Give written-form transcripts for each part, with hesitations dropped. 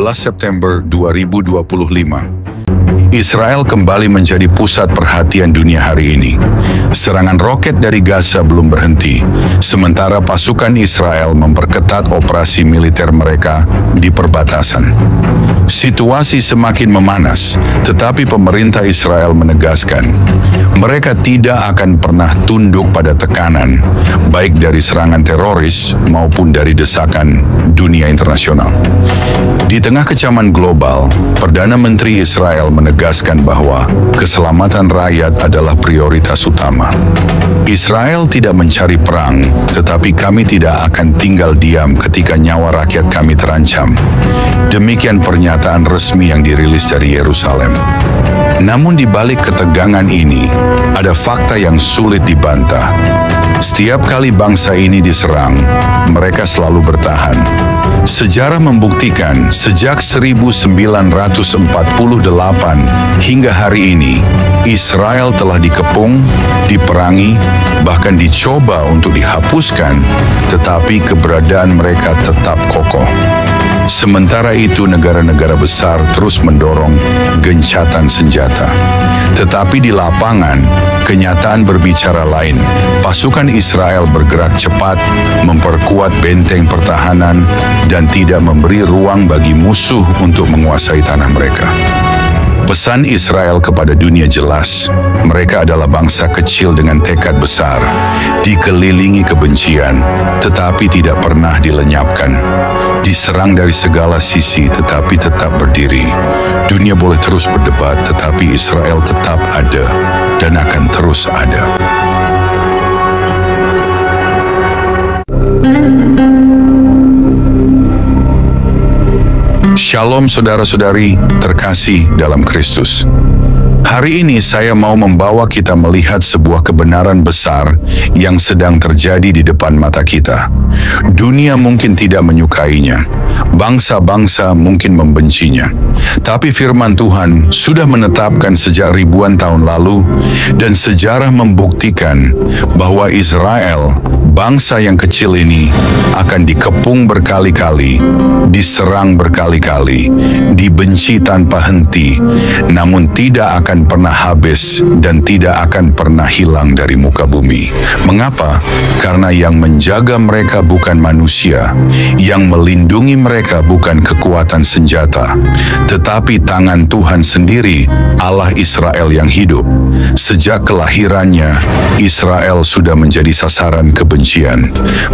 September 2025. Israel kembali menjadi pusat perhatian dunia hari ini. Serangan roket dari Gaza belum berhenti, sementara pasukan Israel memperketat operasi militer mereka di perbatasan. Situasi semakin memanas, tetapi pemerintah Israel menegaskan mereka tidak akan pernah tunduk pada tekanan, baik dari serangan teroris maupun dari desakan dunia internasional. Di tengah kecaman global, Perdana Menteri Israel menegaskan bahwa keselamatan rakyat adalah prioritas utama. Israel tidak mencari perang, tetapi kami tidak akan tinggal diam ketika nyawa rakyat kami terancam. Demikian pernyataan resmi yang dirilis dari Yerusalem. Namun di balik ketegangan ini, ada fakta yang sulit dibantah. Setiap kali bangsa ini diserang, mereka selalu bertahan. Sejarah membuktikan sejak 1948 hingga hari ini, Israel telah dikepung, diperangi, bahkan dicoba untuk dihapuskan, tetapi keberadaan mereka tetap kokoh. Sementara itu, negara-negara besar terus mendorong gencatan senjata. Tetapi di lapangan, kenyataan berbicara lain. Pasukan Israel bergerak cepat, memperkuat benteng pertahanan, dan tidak memberi ruang bagi musuh untuk menguasai tanah mereka. Pesan Israel kepada dunia jelas, mereka adalah bangsa kecil dengan tekad besar, dikelilingi kebencian, tetapi tidak pernah dilenyapkan. Diserang dari segala sisi, tetapi tetap berdiri. Dunia boleh terus berdebat, tetapi Israel tetap ada dan akan terus ada. Shalom saudara-saudari terkasih dalam Kristus. Hari ini saya mau membawa kita melihat sebuah kebenaran besar yang sedang terjadi di depan mata kita. Dunia mungkin tidak menyukainya, bangsa-bangsa mungkin membencinya. Tapi firman Tuhan sudah menetapkan sejak ribuan tahun lalu, dan sejarah membuktikan bahwa Israel, bangsa yang kecil ini, akan dikepung berkali-kali, diserang berkali-kali, dibenci tanpa henti, namun tidak akan pernah habis dan tidak akan pernah hilang dari muka bumi. Mengapa? Karena yang menjaga mereka bukan manusia, yang melindungi mereka bukan kekuatan senjata, tetapi tangan Tuhan sendiri, Allah Israel yang hidup. Sejak kelahirannya, Israel sudah menjadi sasaran kebencian.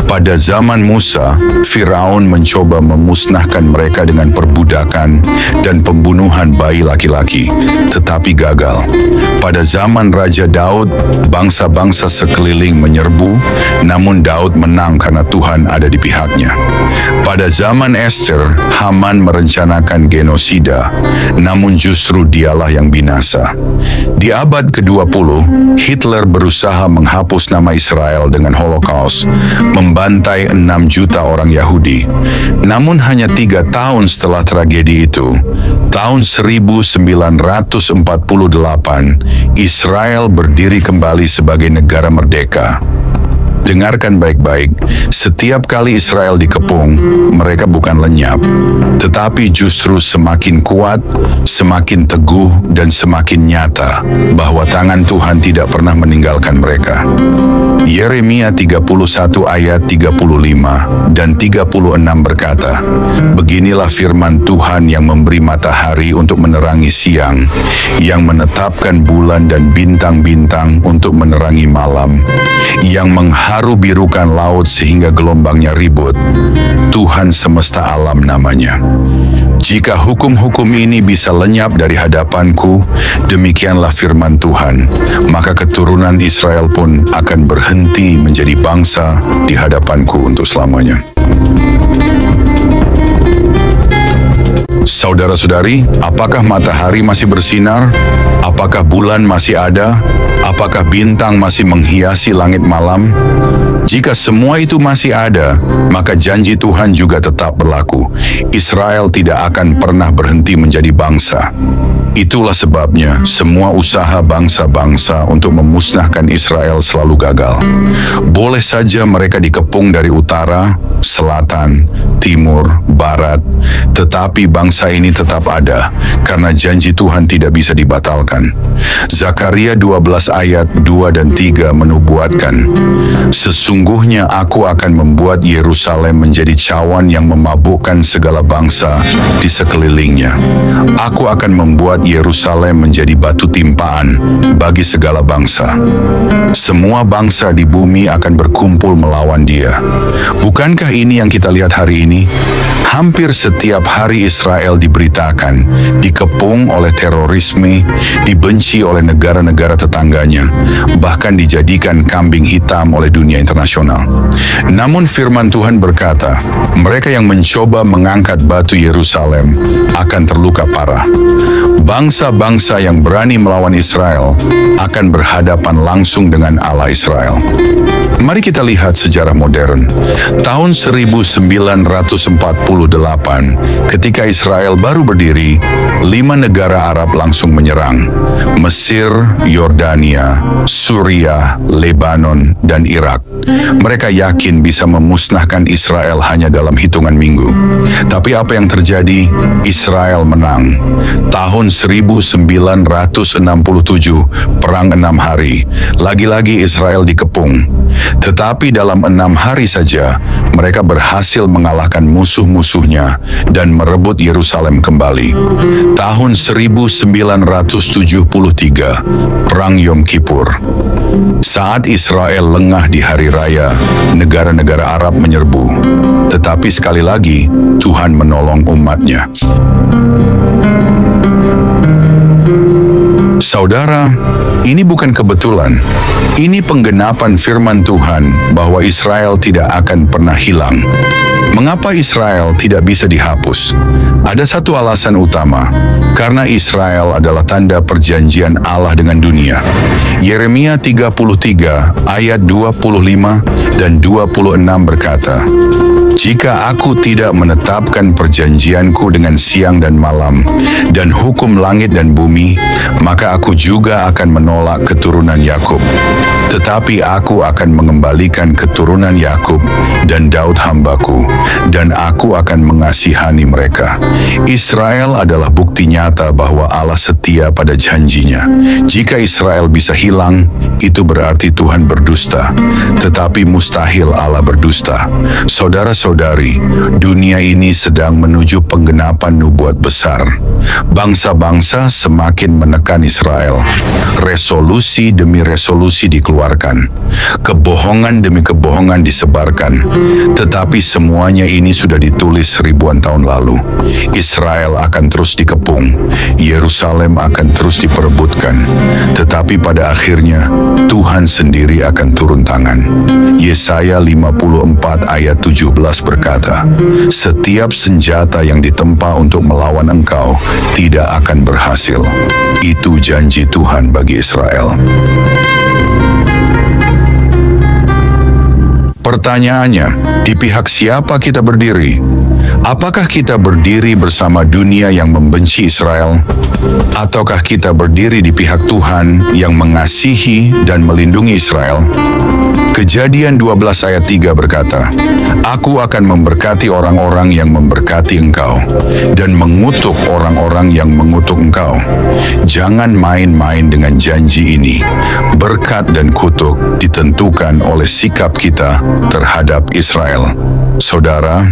Pada zaman Musa, Firaun mencoba memusnahkan mereka dengan perbudakan dan pembunuhan bayi laki-laki, tetapi gagal. Pada zaman Raja Daud, bangsa-bangsa sekeliling menyerbu, namun Daud menang karena Tuhan ada di pihaknya. Pada zaman Esther, Haman merencanakan genosida, namun justru dialah yang binasa. Di abad ke-20, Hitler berusaha menghapus nama Israel dengan Holocaust, membantai 6 juta orang Yahudi. Namun hanya 3 tahun setelah tragedi itu, tahun 1948, Israel berdiri kembali sebagai negara merdeka. Dengarkan baik-baik, setiap kali Israel dikepung, mereka bukan lenyap, tetapi justru semakin kuat, semakin teguh, dan semakin nyata bahwa tangan Tuhan tidak pernah meninggalkan mereka. Yeremia 31 ayat 35 dan 36 berkata, "Beginilah firman Tuhan yang memberi matahari untuk menerangi siang, yang menetapkan bulan dan bintang-bintang untuk menerangi malam, yang mengharu birukan laut sehingga gelombangnya ribut. Tuhan semesta alam namanya. Jika hukum-hukum ini bisa lenyap dari hadapanku, demikianlah firman Tuhan, maka keturunan Israel pun akan berhenti menjadi bangsa di hadapanku untuk selamanya." Saudara-saudari, apakah matahari masih bersinar? Apakah bulan masih ada? Apakah bintang masih menghiasi langit malam? Jika semua itu masih ada, maka janji Tuhan juga tetap berlaku. Israel tidak akan pernah berhenti menjadi bangsa. Itulah sebabnya semua usaha bangsa-bangsa untuk memusnahkan Israel selalu gagal. Boleh saja mereka dikepung dari utara, selatan, timur, barat, tetapi bangsa ini tetap ada karena janji Tuhan tidak bisa dibatalkan. Zakaria 12 ayat 2 dan 3 menubuatkan, "Sesungguhnya aku akan membuat Yerusalem menjadi cawan yang memabukkan segala bangsa di sekelilingnya. Aku akan membuat Yerusalem menjadi batu timpaan bagi segala bangsa. Semua bangsa di bumi akan berkumpul melawan dia." Bukankah ini yang kita lihat hari ini? Hampir setiap hari Israel diberitakan dikepung oleh terorisme, dibenci oleh negara-negara tetangganya, bahkan dijadikan kambing hitam oleh dunia internasional. Namun firman Tuhan berkata, mereka yang mencoba mengangkat batu Yerusalem akan terluka parah. Bangsa-bangsa yang berani melawan Israel akan berhadapan langsung dengan Allah Israel. Mari kita lihat sejarah modern. Tahun 1948, ketika Israel baru berdiri, 5 negara Arab langsung menyerang. Mesir, Yordania, Suriah, Lebanon, dan Irak. Mereka yakin bisa memusnahkan Israel hanya dalam hitungan minggu. Tapi apa yang terjadi? Israel menang. Tahun 1967, perang 6 hari. Lagi-lagi Israel dikepung. Tetapi dalam 6 hari saja, mereka berhasil mengalahkan musuh-musuhnya dan merebut Yerusalem kembali. Tahun 1973, Perang Yom Kippur. Saat Israel lengah di hari raya, negara-negara Arab menyerbu. Tetapi sekali lagi, Tuhan menolong umatnya. Saudara, ini bukan kebetulan. Ini penggenapan firman Tuhan bahwa Israel tidak akan pernah hilang. Mengapa Israel tidak bisa dihapus? Ada satu alasan utama, karena Israel adalah tanda perjanjian Allah dengan dunia. Yeremia 33 ayat 25 dan 26 berkata, "Jika aku tidak menetapkan perjanjianku dengan siang dan malam, dan hukum langit dan bumi, maka aku juga akan menolak keturunan Yakub. Tetapi aku akan mengembalikan keturunan Yakub dan Daud hambaku, dan aku akan mengasihani mereka." Israel adalah bukti nyata bahwa Allah setia pada janjinya. Jika Israel bisa hilang, itu berarti Tuhan berdusta. Tetapi mustahil Allah berdusta. Saudara-saudari, dunia ini sedang menuju penggenapan nubuat besar. Bangsa-bangsa semakin menekan Israel. Resolusi demi resolusi dikeluarkan. Kebohongan demi kebohongan disebarkan. Tetapi semuanya ini sudah ditulis ribuan tahun lalu. Israel akan terus dikepung. Yerusalem akan terus diperebutkan. Tetapi pada akhirnya, Tuhan sendiri akan turun tangan. Yesaya 54 ayat 17 berkata, "Setiap senjata yang ditempa untuk melawan engkau tidak akan berhasil." Itu janji Tuhan bagi Israel. Pertanyaannya, di pihak siapa kita berdiri? Apakah kita berdiri bersama dunia yang membenci Israel? Ataukah kita berdiri di pihak Tuhan yang mengasihi dan melindungi Israel? Kejadian 12 ayat 3 berkata, "Aku akan memberkati orang-orang yang memberkati engkau, dan mengutuk orang-orang yang mengutuk engkau." Jangan main-main dengan janji ini. Berkat dan kutuk ditentukan oleh sikap kita terhadap Israel. Saudara,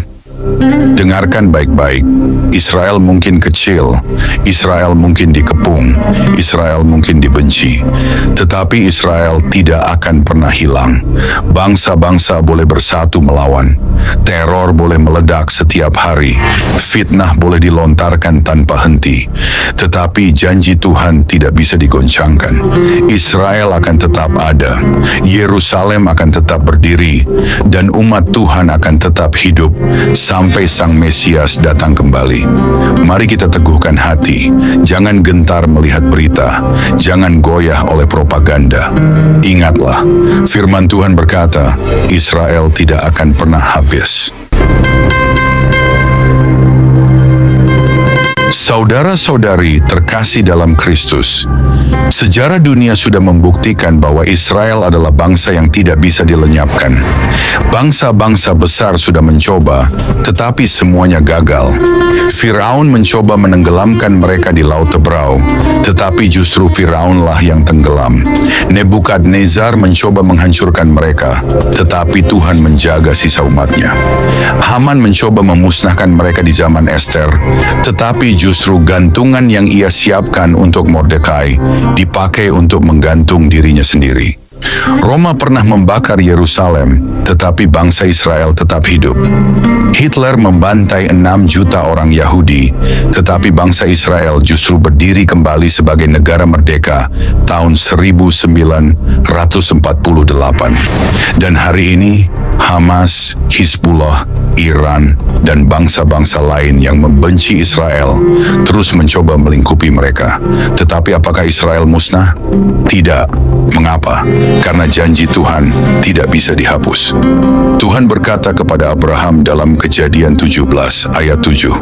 dengarkan baik-baik. Israel mungkin kecil, Israel mungkin dikepung, Israel mungkin dibenci. Tetapi Israel tidak akan pernah hilang. Bangsa-bangsa boleh bersatu melawan. Teror boleh meledak setiap hari. Fitnah boleh dilontarkan tanpa henti. Tetapi janji Tuhan tidak bisa digoncangkan. Israel akan tetap ada. Yerusalem akan tetap berdiri. Dan umat Tuhan akan tetap hidup sampai Sang Mesias datang kembali. Mari kita teguhkan hati, jangan gentar melihat berita, jangan goyah oleh propaganda. Ingatlah, firman Tuhan berkata, Israel tidak akan pernah habis. Saudara-saudari terkasih dalam Kristus, sejarah dunia sudah membuktikan bahwa Israel adalah bangsa yang tidak bisa dilenyapkan. Bangsa-bangsa besar sudah mencoba, tetapi semuanya gagal. Firaun mencoba menenggelamkan mereka di Laut Tebrau, tetapi justru Firaunlah yang tenggelam. Nebukadnezar mencoba menghancurkan mereka, tetapi Tuhan menjaga sisa umatnya. Haman mencoba memusnahkan mereka di zaman Ester, tetapi justru gantungan yang ia siapkan untuk Mordekai dipakai untuk menggantung dirinya sendiri. Roma pernah membakar Yerusalem, tetapi bangsa Israel tetap hidup. Hitler membantai 6 juta orang Yahudi, tetapi bangsa Israel justru berdiri kembali sebagai negara merdeka tahun 1948. Dan hari ini, Hamas, Hizbullah, Iran, dan bangsa-bangsa lain yang membenci Israel terus mencoba melingkupi mereka. Tetapi apakah Israel musnah? Tidak. Mengapa? Karena janji Tuhan tidak bisa dihapus. Tuhan berkata kepada Abraham dalam Kejadian 17 ayat 7,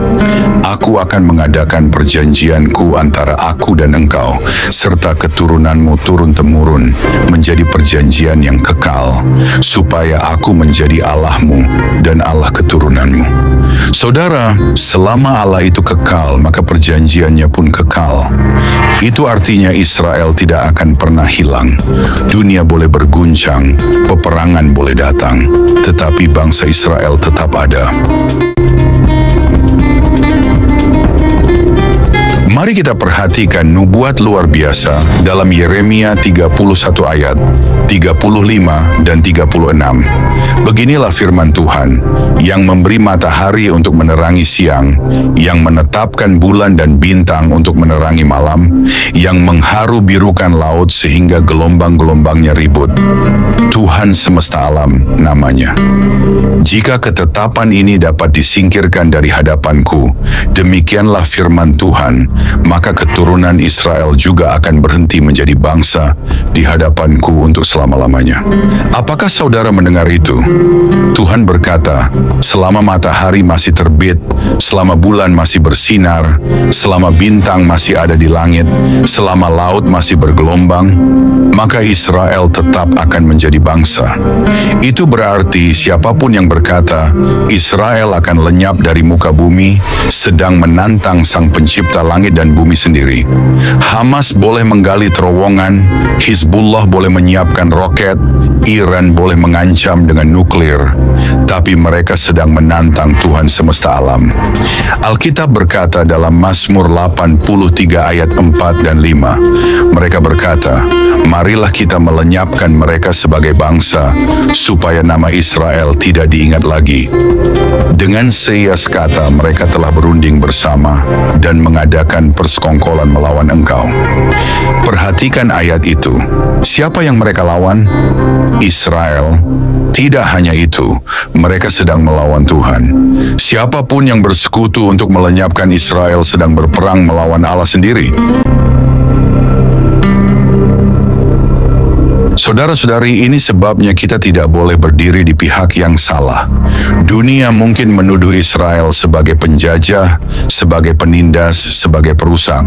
"Aku akan mengadakan perjanjianku antara aku dan engkau, serta keturunanmu turun-temurun menjadi perjanjian yang kekal, supaya aku menjadi Allahmu dan Allah keturunanmu." Saudara, selama Allah itu kekal, maka perjanjiannya pun kekal. Itu artinya Israel tidak akan pernah hilang. Dunia boleh berguncang, peperangan boleh datang, tetapi bangsa Israel tetap ada. Mari kita perhatikan nubuat luar biasa dalam Yeremia 31 ayat 35 dan 36. Beginilah firman Tuhan, yang memberi matahari untuk menerangi siang, yang menetapkan bulan dan bintang untuk menerangi malam, yang mengharu birukan laut sehingga gelombang-gelombangnya ribut. Tuhan semesta alam namanya. Jika ketetapan ini dapat disingkirkan dari hadapanku, demikianlah firman Tuhan, maka keturunan Israel juga akan berhenti menjadi bangsa di hadapanku untuk selama-lamanya. Apakah saudara mendengar itu? Tuhan berkata, selama matahari masih terbit, selama bulan masih bersinar, selama bintang masih ada di langit, selama laut masih bergelombang, maka Israel tetap akan menjadi bangsa. Itu berarti siapapun yang berkata, Israel akan lenyap dari muka bumi, sedang menantang Sang Pencipta langit dan bumi sendiri. Hamas boleh menggali terowongan, Hizbullah boleh menyiapkan roket, Iran boleh mengancam dengan nuklir, tapi mereka sedang menantang Tuhan semesta alam. Alkitab berkata dalam Mazmur 83 ayat 4 dan 5, mereka berkata, marilah kita melenyapkan mereka sebagai bangsa, supaya nama Israel tidak diingat lagi. Dengan seias kata mereka telah berunding bersama dan mengadakan persekongkolan melawan engkau. Perhatikan ayat itu. Siapa yang mereka lawan? Israel. Tidak hanya itu, mereka sedang melawan Tuhan. Siapapun yang bersekutu untuk melenyapkan Israel sedang berperang melawan Allah sendiri. Saudara-saudari, ini sebabnya kita tidak boleh berdiri di pihak yang salah. Dunia mungkin menuduh Israel sebagai penjajah, sebagai penindas, sebagai perusak.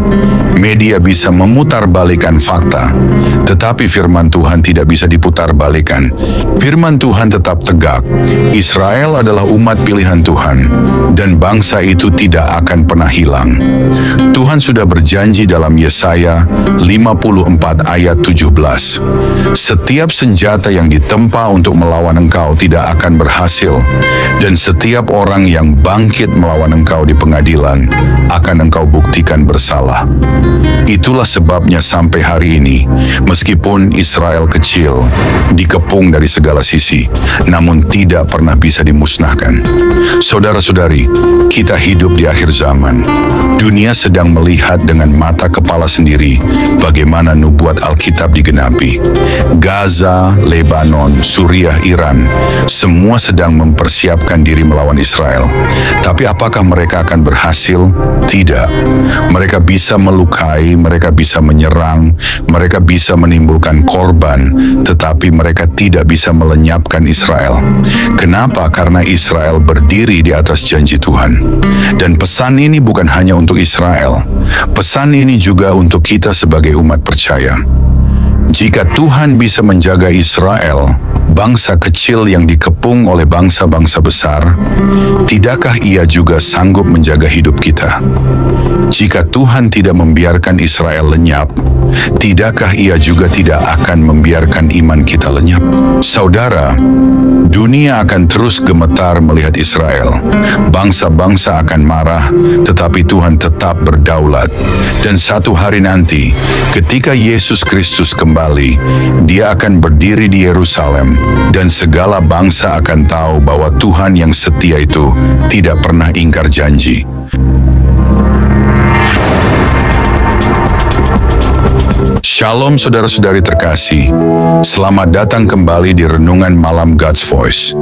Media bisa memutarbalikan fakta, tetapi firman Tuhan tidak bisa diputarbalikkan. Firman Tuhan tetap tegak. Israel adalah umat pilihan Tuhan, dan bangsa itu tidak akan pernah hilang. Tuhan sudah berjanji dalam Yesaya 54 ayat 17. Setiap senjata yang ditempa untuk melawan engkau tidak akan berhasil, dan setiap orang yang bangkit melawan engkau di pengadilan akan engkau buktikan bersalah. Itulah sebabnya sampai hari ini, meskipun Israel kecil, dikepung dari segala sisi, namun tidak pernah bisa dimusnahkan. Saudara-saudari, kita hidup di akhir zaman. Dunia sedang melihat dengan mata kepala sendiri bagaimana nubuat Alkitab digenapi. Gaza, Lebanon, Suriah, Iran, semua sedang mempersiapkan diri melawan Israel. Tapi apakah mereka akan berhasil? Tidak. Mereka bisa melukai, mereka bisa menyerang, mereka bisa menimbulkan korban, tetapi mereka tidak bisa melenyapkan Israel. Kenapa? Karena Israel berdiri di atas janji Tuhan. Dan pesan ini bukan hanya untuk Israel. Pesan ini juga untuk kita sebagai umat percaya. Jika Tuhan bisa menjaga Israel, bangsa kecil yang dikepung oleh bangsa-bangsa besar, tidakkah Ia juga sanggup menjaga hidup kita? Jika Tuhan tidak membiarkan Israel lenyap, tidakkah Ia juga tidak akan membiarkan iman kita lenyap? Saudara, dunia akan terus gemetar melihat Israel. Bangsa-bangsa akan marah, tetapi Tuhan tetap berdaulat. Dan satu hari nanti, ketika Yesus Kristus kembali, Dia akan berdiri di Yerusalem, dan segala bangsa akan tahu bahwa Tuhan yang setia itu tidak pernah ingkar janji. Shalom saudara-saudari terkasih, selamat datang kembali di Renungan Malam God's Voice.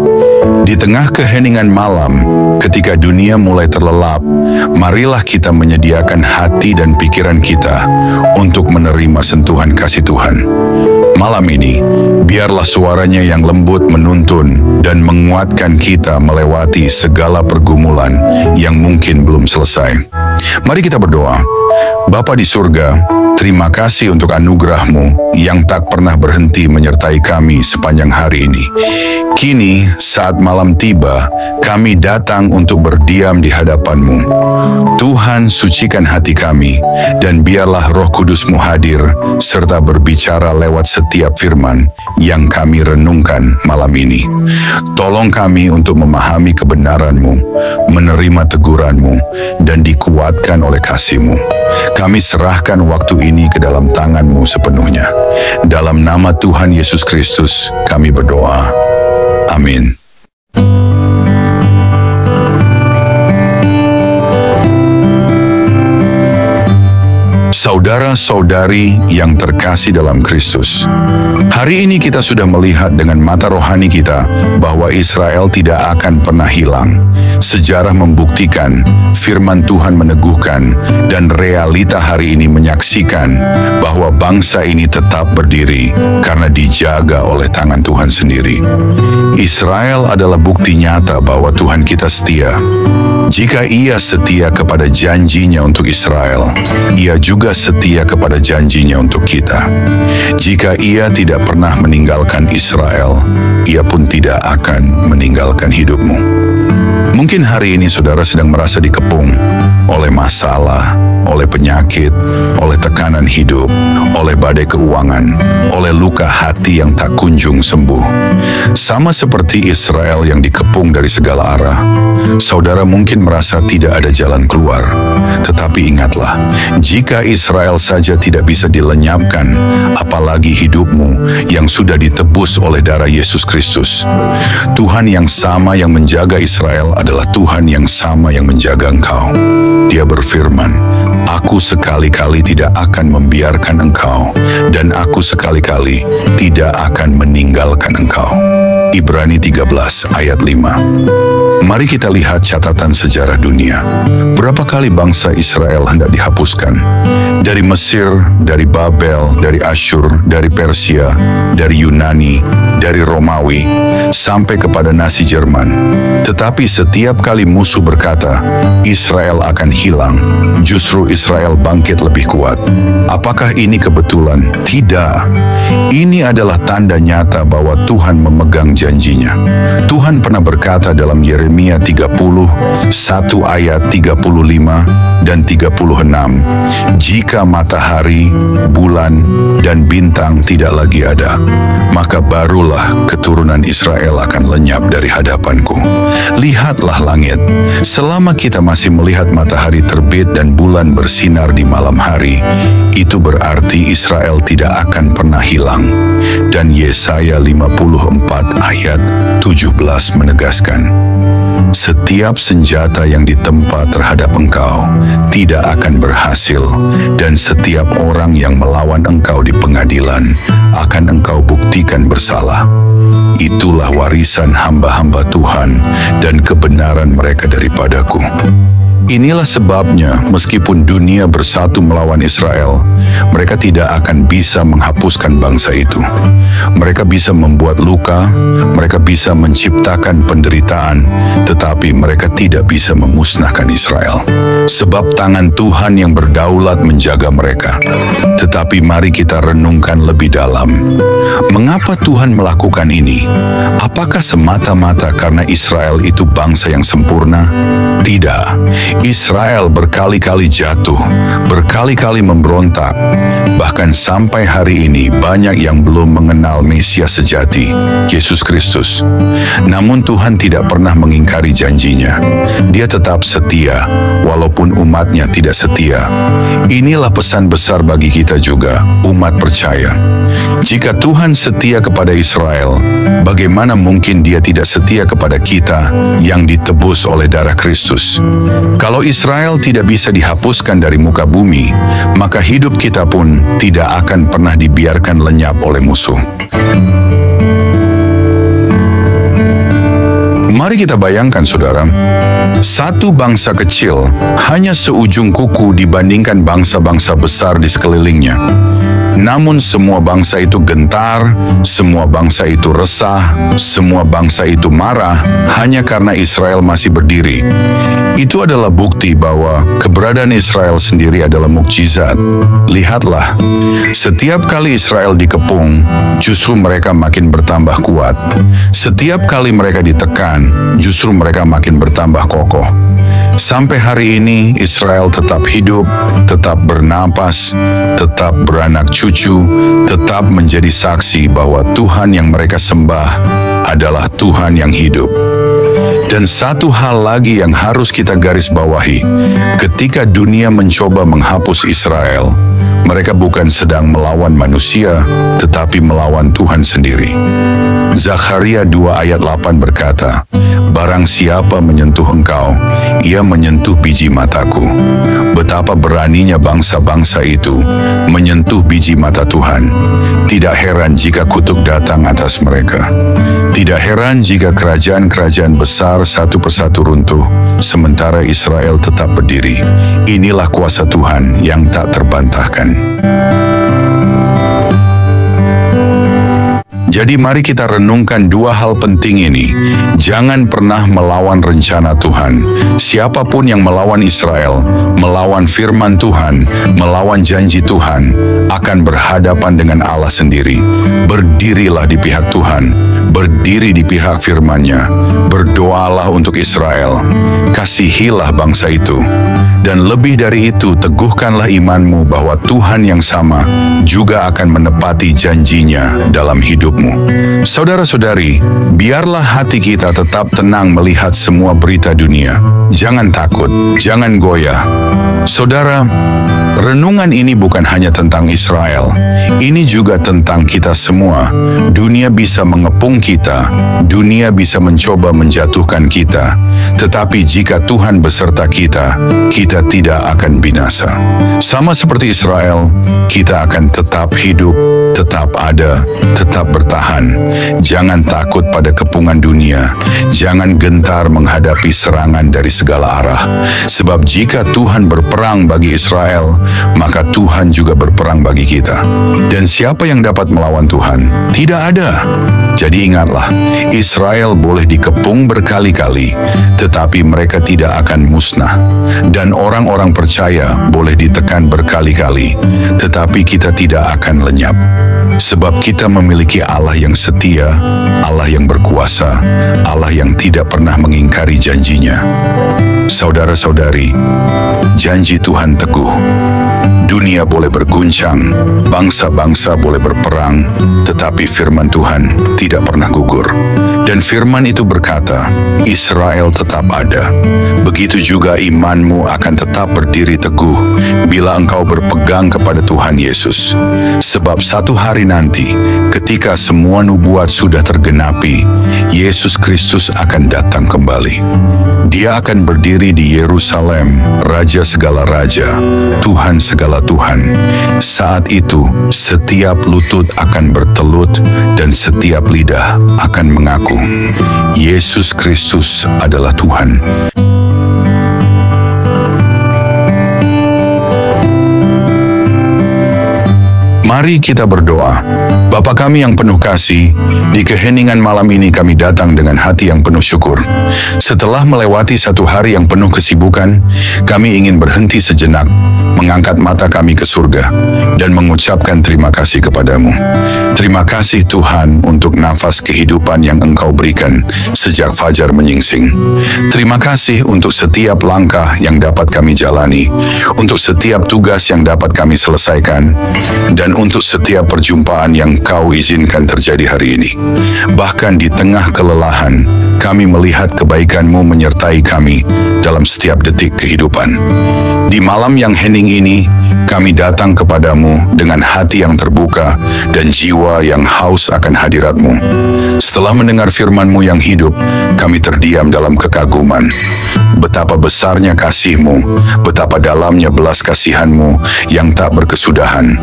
Di tengah keheningan malam, ketika dunia mulai terlelap, marilah kita menyediakan hati dan pikiran kita untuk menerima sentuhan kasih Tuhan. Malam ini, biarlah suaranya yang lembut menuntun dan menguatkan kita melewati segala pergumulan yang mungkin belum selesai. Mari kita berdoa. Bapa di surga, terima kasih untuk anugerah-Mu yang tak pernah berhenti menyertai kami sepanjang hari ini. Kini, saat malam tiba, kami datang untuk berdiam di hadapan-Mu. Tuhan, sucikan hati kami, dan biarlah Roh Kudus-Mu hadir, serta berbicara lewat setiap firman yang kami renungkan malam ini. Tolong kami untuk memahami kebenaran-Mu, menerima teguran-Mu, dan dikuatkan oleh kasih-Mu. Kami serahkan waktu ini ke dalam tangan-Mu sepenuhnya. Dalam nama Tuhan Yesus Kristus, kami berdoa. Amin. Saudara-saudari yang terkasih dalam Kristus, hari ini kita sudah melihat dengan mata rohani kita bahwa Israel tidak akan pernah hilang. Sejarah membuktikan, firman Tuhan meneguhkan, dan realita hari ini menyaksikan bahwa bangsa ini tetap berdiri karena dijaga oleh tangan Tuhan sendiri. Israel adalah bukti nyata bahwa Tuhan kita setia. Jika Ia setia kepada janjinya untuk Israel, Ia juga setia kepada janjinya untuk kita. Jika Ia tidak pernah meninggalkan Israel, Ia pun tidak akan meninggalkan hidupmu. Mungkin hari ini saudara sedang merasa dikepung oleh masalah, oleh penyakit, oleh tekanan hidup, oleh badai keuangan, oleh luka hati yang tak kunjung sembuh. Sama seperti Israel yang dikepung dari segala arah, saudara mungkin merasa tidak ada jalan keluar. Tetapi ingatlah, jika Israel saja tidak bisa dilenyapkan, apalagi hidupmu yang sudah ditebus oleh darah Yesus Kristus. Tuhan yang sama yang menjaga Israel adalah Tuhan yang sama yang menjaga engkau. Dia berfirman, "Aku sekali-kali tidak akan membiarkan engkau, dan aku sekali-kali tidak akan meninggalkan engkau." Ibrani 13 ayat 5. Mari kita lihat catatan sejarah dunia. Berapa kali bangsa Israel hendak dihapuskan? Dari Mesir, dari Babel, dari Asyur, dari Persia, dari Yunani, dari Romawi, sampai kepada Nazi Jerman. Tetapi setiap kali musuh berkata, Israel akan hilang, justru Israel bangkit lebih kuat. Apakah ini kebetulan? Tidak. Ini adalah tanda nyata bahwa Tuhan memegang janjinya. Tuhan pernah berkata dalam Yeremia 30, 1 ayat 35 dan 36, "Jika matahari, bulan, dan bintang tidak lagi ada, maka barulah keturunan Israel akan lenyap dari hadapanku." Lihatlah langit. Selama kita masih melihat matahari terbit dan bulan bersinar di malam hari, itu berarti Israel tidak akan pernah hilang. Dan Yesaya 54 ayat 17 menegaskan, Setiap senjata yang ditempa terhadap engkau tidak akan berhasil, dan setiap orang yang melawan engkau di pengadilan akan engkau buktikan bersalah. Itulah warisan hamba-hamba Tuhan dan kebenaran mereka daripadaku. Inilah sebabnya meskipun dunia bersatu melawan Israel, mereka tidak akan bisa menghapuskan bangsa itu. Mereka bisa membuat luka, mereka bisa menciptakan penderitaan, tetapi mereka tidak bisa memusnahkan Israel. Sebab tangan Tuhan yang berdaulat menjaga mereka. Tetapi mari kita renungkan lebih dalam. Mengapa Tuhan melakukan ini? Apakah semata-mata karena Israel itu bangsa yang sempurna? Tidak. Israel berkali-kali jatuh, berkali-kali memberontak. Bahkan sampai hari ini banyak yang belum mengenal Mesias sejati, Yesus Kristus. Namun Tuhan tidak pernah mengingkari janjinya. Dia tetap setia, walaupun umatnya tidak setia. Inilah pesan besar bagi kita juga, umat percaya. Jika Tuhan setia kepada Israel, bagaimana mungkin Dia tidak setia kepada kita yang ditebus oleh darah Kristus? Kalau Israel tidak bisa dihapuskan dari muka bumi, maka hidup kita pun tidak akan pernah dibiarkan lenyap oleh musuh. Mari kita bayangkan, saudara, satu bangsa kecil hanya seujung kuku dibandingkan bangsa-bangsa besar di sekelilingnya. Namun semua bangsa itu gentar, semua bangsa itu resah, semua bangsa itu marah hanya karena Israel masih berdiri. Itu adalah bukti bahwa keberadaan Israel sendiri adalah mukjizat. Lihatlah, setiap kali Israel dikepung, justru mereka makin bertambah kuat. Setiap kali mereka ditekan, justru mereka makin bertambah kokoh. Sampai hari ini Israel tetap hidup, tetap bernapas, tetap beranak cucu, tetap menjadi saksi bahwa Tuhan yang mereka sembah adalah Tuhan yang hidup. Dan satu hal lagi yang harus kita garis bawahi, ketika dunia mencoba menghapus Israel, mereka bukan sedang melawan manusia, tetapi melawan Tuhan sendiri. Zakharia 2 ayat 8 berkata, "Barang siapa menyentuh engkau, ia menyentuh biji mataku." Betapa beraninya bangsa-bangsa itu menyentuh biji mata Tuhan. Tidak heran jika kutuk datang atas mereka. Tidak heran jika kerajaan-kerajaan besar satu persatu runtuh, sementara Israel tetap berdiri. Inilah kuasa Tuhan yang tak terbantahkan. Jadi mari kita renungkan dua hal penting ini. Jangan pernah melawan rencana Tuhan. Siapapun yang melawan Israel, melawan firman Tuhan, melawan janji Tuhan, akan berhadapan dengan Allah sendiri. Berdirilah di pihak Tuhan, berdiri di pihak firman-Nya. Berdoalah untuk Israel, kasihilah bangsa itu. Dan lebih dari itu, teguhkanlah imanmu bahwa Tuhan yang sama juga akan menepati janjinya dalam hidupmu. Saudara-saudari, biarlah hati kita tetap tenang melihat semua berita dunia. Jangan takut, jangan goyah. Saudara, renungan ini bukan hanya tentang Israel. Ini juga tentang kita semua. Dunia bisa mengepung kita, dunia bisa mencoba menjatuhkan kita. Tetapi jika Tuhan beserta kita, kita tidak akan binasa. Sama seperti Israel, kita akan tetap hidup, tetap ada, tetap bertahan. Jangan takut pada kepungan dunia. Jangan gentar menghadapi serangan dari segala arah. Sebab jika Tuhan berperang bagi Israel, maka Tuhan juga berperang bagi kita. Dan siapa yang dapat melawan Tuhan? Tidak ada. Jadi ingatlah, Israel boleh dikepung berkali-kali, tetapi mereka tidak akan musnah. Dan orang-orang percaya boleh ditekan berkali-kali, tetapi kita tidak akan lenyap. Sebab kita memiliki Allah yang setia, Allah yang berkuasa, Allah yang tidak pernah mengingkari janjinya. Saudara-saudari, janji Tuhan teguh. Dunia boleh berguncang, bangsa-bangsa boleh berperang, tetapi firman Tuhan tidak pernah gugur. Dan firman itu berkata, Israel tetap ada. Begitu juga imanmu akan tetap berdiri teguh bila engkau berpegang kepada Tuhan Yesus. Sebab satu hari hari nanti, ketika semua nubuat sudah tergenapi, Yesus Kristus akan datang kembali. Dia akan berdiri di Yerusalem, Raja segala raja, Tuhan segala Tuhan. Saat itu, setiap lutut akan bertelut dan setiap lidah akan mengaku, Yesus Kristus adalah Tuhan. Mari kita berdoa. Bapa kami yang penuh kasih, di keheningan malam ini kami datang dengan hati yang penuh syukur. Setelah melewati satu hari yang penuh kesibukan, kami ingin berhenti sejenak, mengangkat mata kami ke surga, dan mengucapkan terima kasih kepadamu. Terima kasih Tuhan untuk nafas kehidupan yang Engkau berikan sejak fajar menyingsing. Terima kasih untuk setiap langkah yang dapat kami jalani, untuk setiap tugas yang dapat kami selesaikan, dan untuk setiap perjumpaan yang Kau izinkan terjadi hari ini. Bahkan di tengah kelelahan, kami melihat kebaikan-Mu menyertai kami dalam setiap detik kehidupan. Di malam yang hening ini, kami datang kepadamu dengan hati yang terbuka dan jiwa yang haus akan hadirat-Mu. Setelah mendengar firman-Mu yang hidup, kami terdiam dalam kekaguman. Betapa besarnya kasih-Mu, betapa dalamnya belas kasihan-Mu yang tak berkesudahan.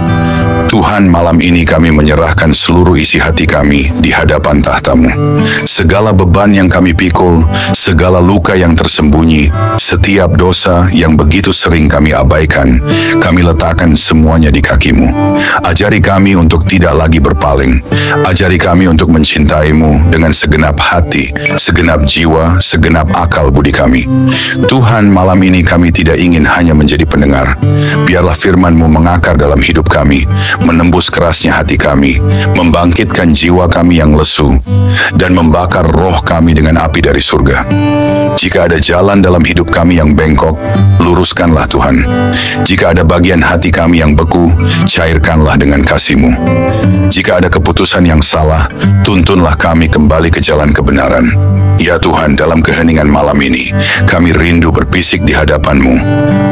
Tuhan, malam ini kami menyerahkan seluruh isi hati kami di hadapan tahta-Mu. Segala beban yang kami pikul, segala luka yang tersembunyi, setiap dosa yang begitu sering kami abaikan, kami letakkan semuanya di kaki-Mu. Ajari kami untuk tidak lagi berpaling. Ajari kami untuk mencintai-Mu dengan segenap hati, segenap jiwa, segenap akal budi kami. Tuhan, malam ini kami tidak ingin hanya menjadi pendengar. Biarlah firman-Mu mengakar dalam hidup kami, menembus kerasnya hati kami, membangkitkan jiwa kami yang lesu, dan membakar roh kami dengan api dari surga. Jika ada jalan dalam hidup kami yang bengkok, luruskanlah Tuhan. Jika ada bagian hati kami yang beku, cairkanlah dengan kasih-Mu. Jika ada keputusan yang salah, tuntunlah kami kembali ke jalan kebenaran. Ya Tuhan, dalam keheningan malam ini, kami rindu berpisik di hadapan-Mu.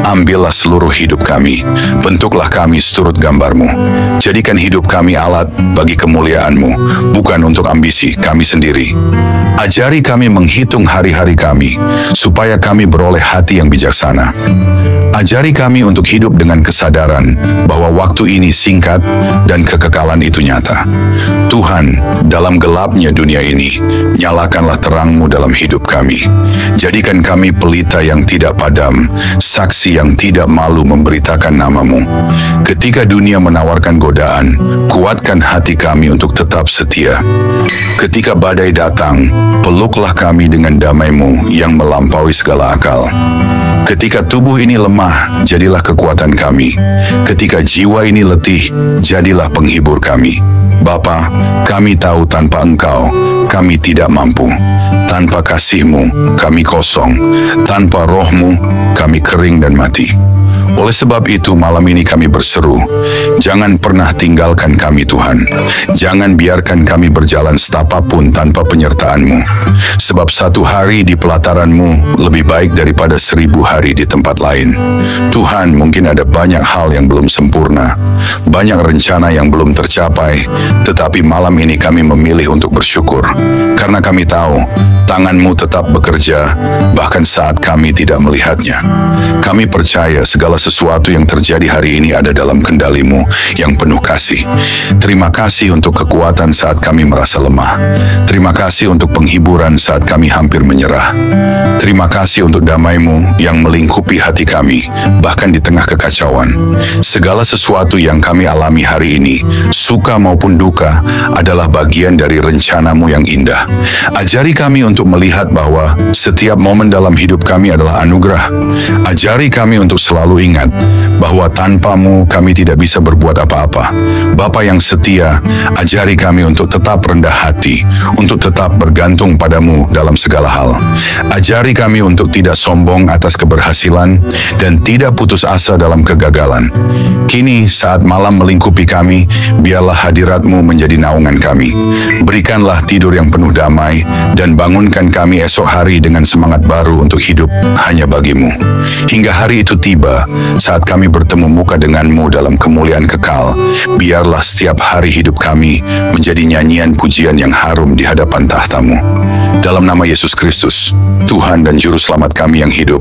Ambillah seluruh hidup kami, bentuklah kami seturut gambar-Mu. Jadikan hidup kami alat bagi kemuliaan-Mu, bukan untuk ambisi kami sendiri. Ajari kami menghitung hari-hari kami, supaya kami beroleh hati yang bijaksana. Ajari kami untuk hidup dengan kesadaran bahwa waktu ini singkat dan kekekalan itu nyata. Tuhan, dalam gelapnya dunia ini, nyalakanlah terang-Mu dalam hidup kami. Jadikan kami pelita yang tidak padam, saksi yang tidak malu memberitakan nama-Mu. Ketika dunia menawarkan godaan, kuatkan hati kami untuk tetap setia. Ketika badai datang, peluklah kami dengan damai-Mu yang melampaui segala akal. Ketika tubuh ini lemah, jadilah kekuatan kami. Ketika jiwa ini letih, jadilah penghibur kami. Bapa, kami tahu tanpa Engkau, kami tidak mampu. Tanpa kasih-Mu, kami kosong. Tanpa Roh-Mu, kami kering dan mati. Oleh sebab itu malam ini kami berseru, jangan pernah tinggalkan kami Tuhan. Jangan biarkan kami berjalan setapapun tanpa penyertaan-Mu. Sebab satu hari di pelataran-Mu lebih baik daripada 1000 hari di tempat lain. Tuhan, mungkin ada banyak hal yang belum sempurna, banyak rencana yang belum tercapai, tetapi malam ini kami memilih untuk bersyukur. Karena kami tahu, tangan-Mu tetap bekerja, bahkan saat kami tidak melihatnya. Kami percaya segala sesuatu yang terjadi hari ini ada dalam kendali-Mu yang penuh kasih. Terima kasih untuk kekuatan saat kami merasa lemah. Terima kasih untuk penghiburan saat kami hampir menyerah. Terima kasih untuk damai-Mu yang melingkupi hati kami, bahkan di tengah kekacauan. Segala sesuatu yang kami alami hari ini, suka maupun duka, adalah bagian dari rencana-Mu yang indah. Ajari kami untuk melihat bahwa setiap momen dalam hidup kami adalah anugerah. Ajari kami untuk selalu ingat bahwa tanpa-Mu kami tidak bisa berbuat apa-apa. Bapa yang setia, ajari kami untuk tetap rendah hati, untuk tetap bergantung pada-Mu dalam segala hal. Ajari kami untuk tidak sombong atas keberhasilan dan tidak putus asa dalam kegagalan. Kini saat malam melingkupi kami, biarlah hadirat-Mu menjadi naungan kami. Berikanlah tidur yang penuh damai dan bangunkan kami esok hari dengan semangat baru untuk hidup hanya bagi-Mu. Hingga hari itu tiba, saat kami bertemu muka dengan-Mu dalam kemuliaan kekal. Biarlah setiap hari hidup kami menjadi nyanyian pujian yang harum di hadapan tahta-Mu. Dalam nama Yesus Kristus, Tuhan dan Juru Selamat kami yang hidup,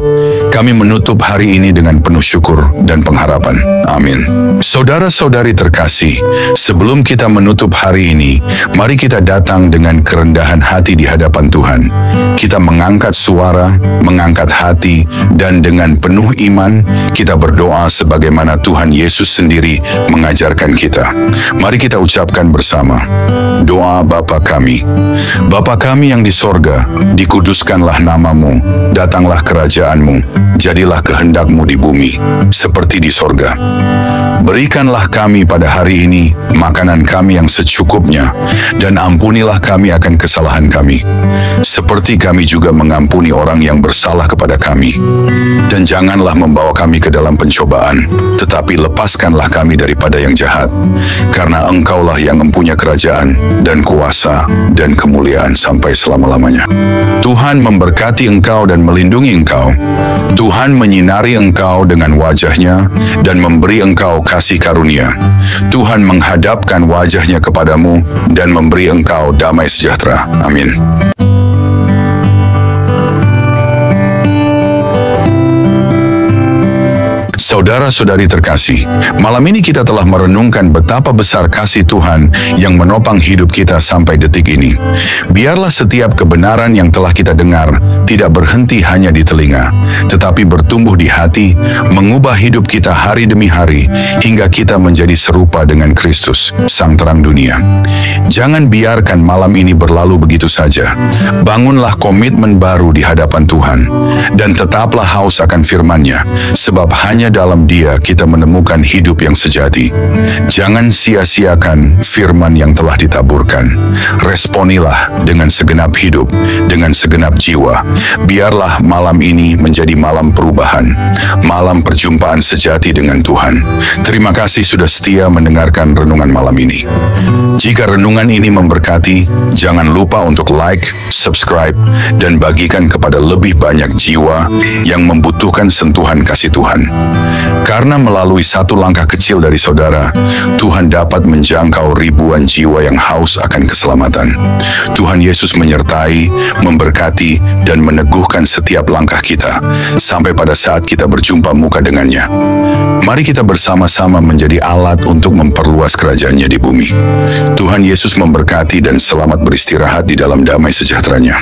kami menutup hari ini dengan penuh syukur dan pengharapan. Amin. Saudara-saudari terkasih, sebelum kita menutup hari ini, mari kita datang dengan kerendahan hati di hadapan Tuhan. Kita mengangkat suara, mengangkat hati, dan dengan penuh iman, kita berdoa sebagaimana Tuhan Yesus sendiri mengajarkan kita. Mari kita ucapkan bersama. Doa Bapa kami. Bapa kami yang di sorga, dikuduskanlah nama-Mu, datanglah kerajaan-Mu, jadilah kehendak-Mu di bumi, seperti di sorga. Berikanlah kami pada hari ini makanan kami yang secukupnya, dan ampunilah kami akan kesalahan kami, seperti kami juga mengampuni orang yang bersalah kepada kami. Dan janganlah membawa kami ke dalam pencobaan, tetapi lepaskanlah kami daripada yang jahat, karena Engkaulah yang mempunyai kerajaan, dan kuasa, dan kemuliaan sampai selama-lamanya. Tuhan memberkati engkau dan melindungi engkau. Tuhan menyinari engkau dengan wajah-Nya dan memberi engkau kasih karunia. Tuhan menghadapkan wajah-Nya kepadamu dan memberi engkau damai sejahtera. Amin. Saudara-saudari terkasih, malam ini kita telah merenungkan betapa besar kasih Tuhan yang menopang hidup kita sampai detik ini. Biarlah setiap kebenaran yang telah kita dengar tidak berhenti hanya di telinga, tetapi bertumbuh di hati, mengubah hidup kita hari demi hari, hingga kita menjadi serupa dengan Kristus, Sang Terang Dunia. Jangan biarkan malam ini berlalu begitu saja. Bangunlah komitmen baru di hadapan Tuhan, dan tetaplah haus akan firman-Nya, sebab hanya dalam Dia kita menemukan hidup yang sejati. Jangan sia-siakan firman yang telah ditaburkan. Responilah dengan segenap hidup, dengan segenap jiwa. Biarlah malam ini menjadi malam perubahan, malam perjumpaan sejati dengan Tuhan. Terima kasih sudah setia mendengarkan renungan malam ini. Jika renungan ini memberkati, jangan lupa untuk like, subscribe, dan bagikan kepada lebih banyak jiwa yang membutuhkan sentuhan kasih Tuhan. Karena melalui satu langkah kecil dari saudara, Tuhan dapat menjangkau ribuan jiwa yang haus akan keselamatan. Tuhan Yesus menyertai, memberkati, dan meneguhkan setiap langkah kita, sampai pada saat kita berjumpa muka dengannya. Mari kita bersama-sama menjadi alat untuk memperluas kerajaan-Nya di bumi. Tuhan Yesus memberkati dan selamat beristirahat di dalam damai sejahtera-Nya.